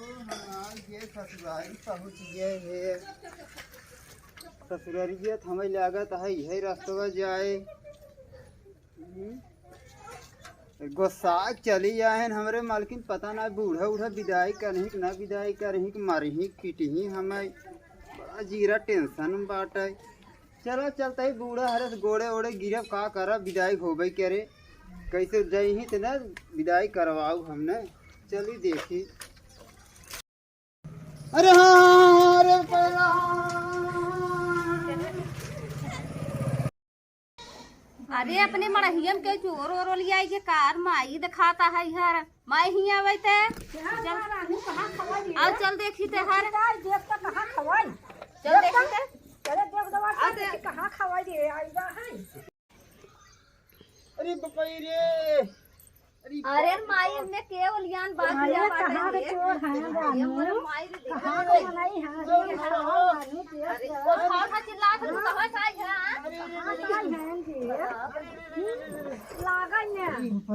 ये ससुरारी पहुँच गए है। ससुरारी हमें लागत है यही रास्ता जाए। गोस्सा चली जाए हमारे मालकिन पता ना बूढ़ा उढ़ा विदाई करही कि ना विदाई करही कि मारही पीटही हमें बड़ा जीरा टेंशन बाटे। चलो चलता ही बूढ़ा हरस गोड़े ओड़े गिरब का करब विदाई होबे करे कैसे जही तो ना विदाई करवाऊ हमने चली देखी। अरे हाँ अरे अरे अपने मड़हियम के चोर ओर लिया के कार माई दिखाता है यार माई ही आवे ते आओ चल देखी ते हर देख तो कहां खवाई चल देखी ते चले देख दवा कहां खवाई रे आईबा है। अरे बपाई रे अरे माई में के ओलियान बात लिया कहां के चोर है हमरे माई रे कहां के नहीं है रे बानू देख अरे वो खाना चिल्ला के कहां खाई है लागन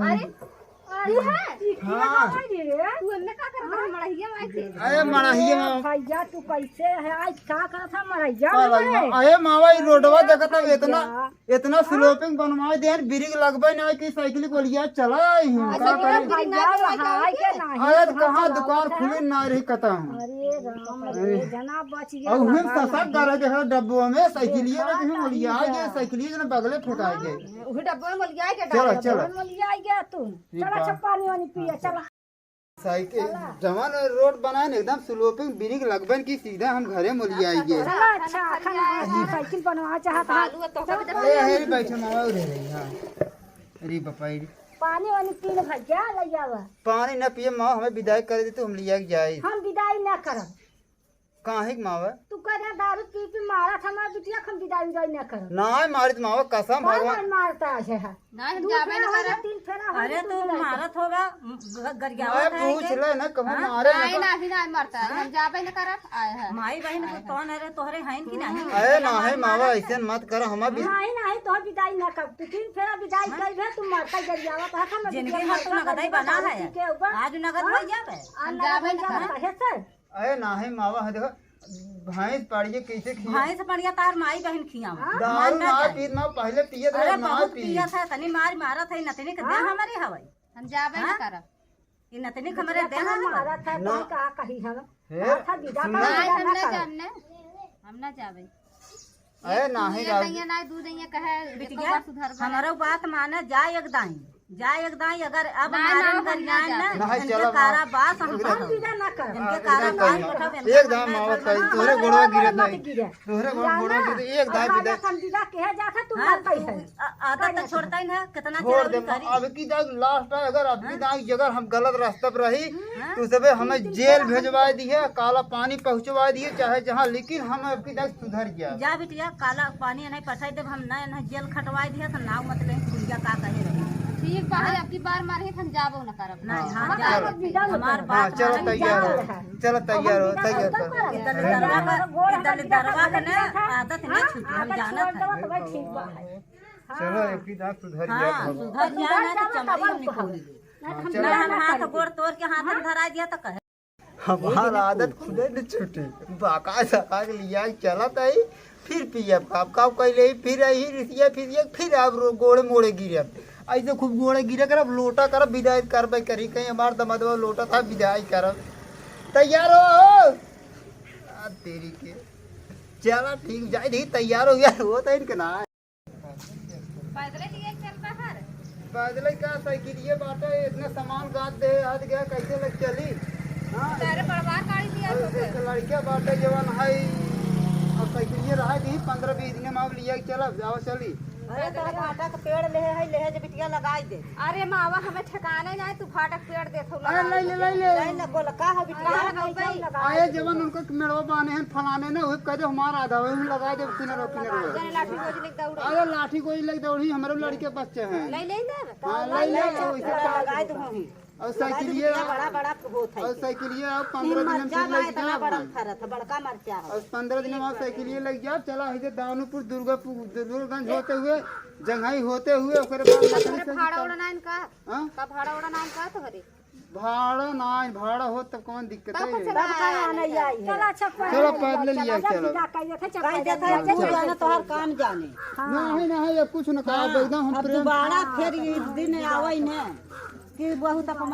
अरे अरे है हाँ तू हमने का कर रहा मड़हिया माई थे। अरे मड़हिया भैया तू कैसे है आज का था मरैया अरे मावा रोडवा देखत इतना इतना स्लोपिंग बनवाए दे ब्रिज लगबे ना कि साइकिल को लिया चला का करे अरे कहां दुकान खुली ना रही कता हूं। अरे राम रे जना बच गया और हम ससक करे के डब्बो में साइकिलिए में कहीं लिया गए साइकिलिए ने बगले फेंका गए वो डब्बा में लिया के चलो चलो मलिया गया तू चला पानी वानी पिया चला साइकिल जवान रोड बनाए ना एकदम स्लोपिंग ब्रिज लगबन की सीधा हम घरे मुलिया आएंगे। चला अच्छा खाना साइकिल बनवा चाहता ए हेरी बैठे मावा उधर रही। हां अरे बपाई पानी वानी पीने भैया ले जावा पानी न पिए माँ हमें विदाई कर दे तो हम लिया जाए। हम विदाई ना करब काहे मावा तू कहना दारू पी पी मारा हमार बिटिया हम विदाई ना करब ना मारित मावा कसम भगवान मारता है ना हम जावे ना कर तीन फेरा अरे तू मारत होगा गरियावा मैं पूछ ले ना कहूं मारे नहीं ना ही ना मरता हम जावे ना कर आए है माई बहन को कौन है रे तोहरे हैं कि नहीं। अरे ना है मावा ऐसे मत कर हम नहीं नहीं तो विदाई ना कर तू तीन फेरा विदाई कर तू मारता गरियावा तो हम जिंदगी में तू नगदाई बना है आज नगद हो जावे हम जावे ना कर है सर अरे ना है मावा देखो भैंस पाड़िए कैसे खिया भाई से बढ़िया तार माई बहन खियावा दारू ना पीत ना पहले पिए थे अरे ना बहुत पी पिया था तनी मार मारत है नतनी के दे हमारी हवाई हम जावे ना कर ई नतनी के हमारे दे हमारी मारा था कोई का कही हम हे था विदा नहीं हम ना कर जामने हम ना जावे अरे ना है दैया ना दूध दैया कहे बिटिया हमारो बात माने जाए एक दाई अगर अब मारन गरियान ना नहीं, चलो, कारा बास हम विदा ना कर इनके कारा बास बैठा एक दाम मावा कहीं तोरे गोड़वा गिरत नहीं तोरे गोड़वा गिरत एक दाम विदाई हम विदा कहे जाता तू मारता है आदत तो छोड़ता ही ना कितना छोड़ दे। चिरावी करी अब की दाग लास्ट है अगर अब की दाग अगर हम गलत रास्ते पर रही तो सबे हमें जेल भेजवा दिए काला पानी पहुंचवा दिए चाहे जहाँ लेकिन हम अब की दाग सुधर गया। जा बिटिया काला पानी नहीं पठाई देव हम ना जेल खटवाई दिया तो नाव मत ले गुड़िया का कहे रही ठीक बा अब की बार मारे हम जाबो ना करब नहीं हाँ जा हमार हाँ बात चलो तैयार हो चलो तैयार हो तैयार कर इधर दरवा के ना आदत नहीं छूटी हम जानत है ठीक बा है चलो एक की दाग सुधर गया। हाँ सुधर जाना तो चमड़ी हम निकाल ना हम हाथ गोड़ तोड़ के हाथ में धरा दिया तो कहे हमारा आदत खुदे न छूटे बाका सका के लिया चलत है फिर पियब कब कब कैले फिर यही रिसिया फिर अब गोड़े मोड़े गिरब ऐसे खूब गोड़े गिरे करब लोटा करब विदाई करबे करी कहीं हमार दमदवा लोटा था विदाई करब तैयार हो तेरी के चला ठीक जाए दी तैयार हो गया हो तो इनके ना पैदल लिए चल बाहर पैदल का साइकिल ये बात है इतना सामान गाद दे हाथ गया कैसे लग चली। हाँ तेरे बड़वा गाड़ी दिया एक लड़किया बाटे जवान है और साइकिल ये रहा कि 15-20 दिन में आप लिया चला जाओ चली। अरे तेरे काटा का पेड़ ले जे बिटिया लगाई दे अरे मावा हमें ठिकाने जाए तू फाटक पेड़ देथो अरे ले नहीं ना गोलका है बिटिया आए जवान उनको मेड़वा बाने हैं फलाने ने वही कह दे हमारा आधा वही लगा दे किनारो जाने लाठी गोज लेके दौड़ अरे लाठी कोई लग दौड़ी हमारे लड़के बच्चे हैं। ले ले दे हाँ ले लगाई दूंगी और साइकिल ये बड़ा होता है और साइकिल ये 15 दिन में फिर लग इतना बड़ा जाओ फरत बड़का मरचा है और 15 दिन में आप साइकिल ये लग जाओ चला इधर दावनपुर दुर्गागंज होते हुए जंघई होते हुए ओकरे बाद भाड़ा उड़ना इनका हाँ का भाड़ा उड़ना इनका तो हरे भाड़ा ना भाड़ा हो तो कौन दिक्कत है तब खाना नहीं आई है। चला अच्छा चलो पैदल लिया चलो कहीं देखा तू जाने तोहर काम जाने नहीं नहीं अब कुछ न कहा एकदम हम अब दोबारा फिर इस दिन आवई ने कि बहुत अपमान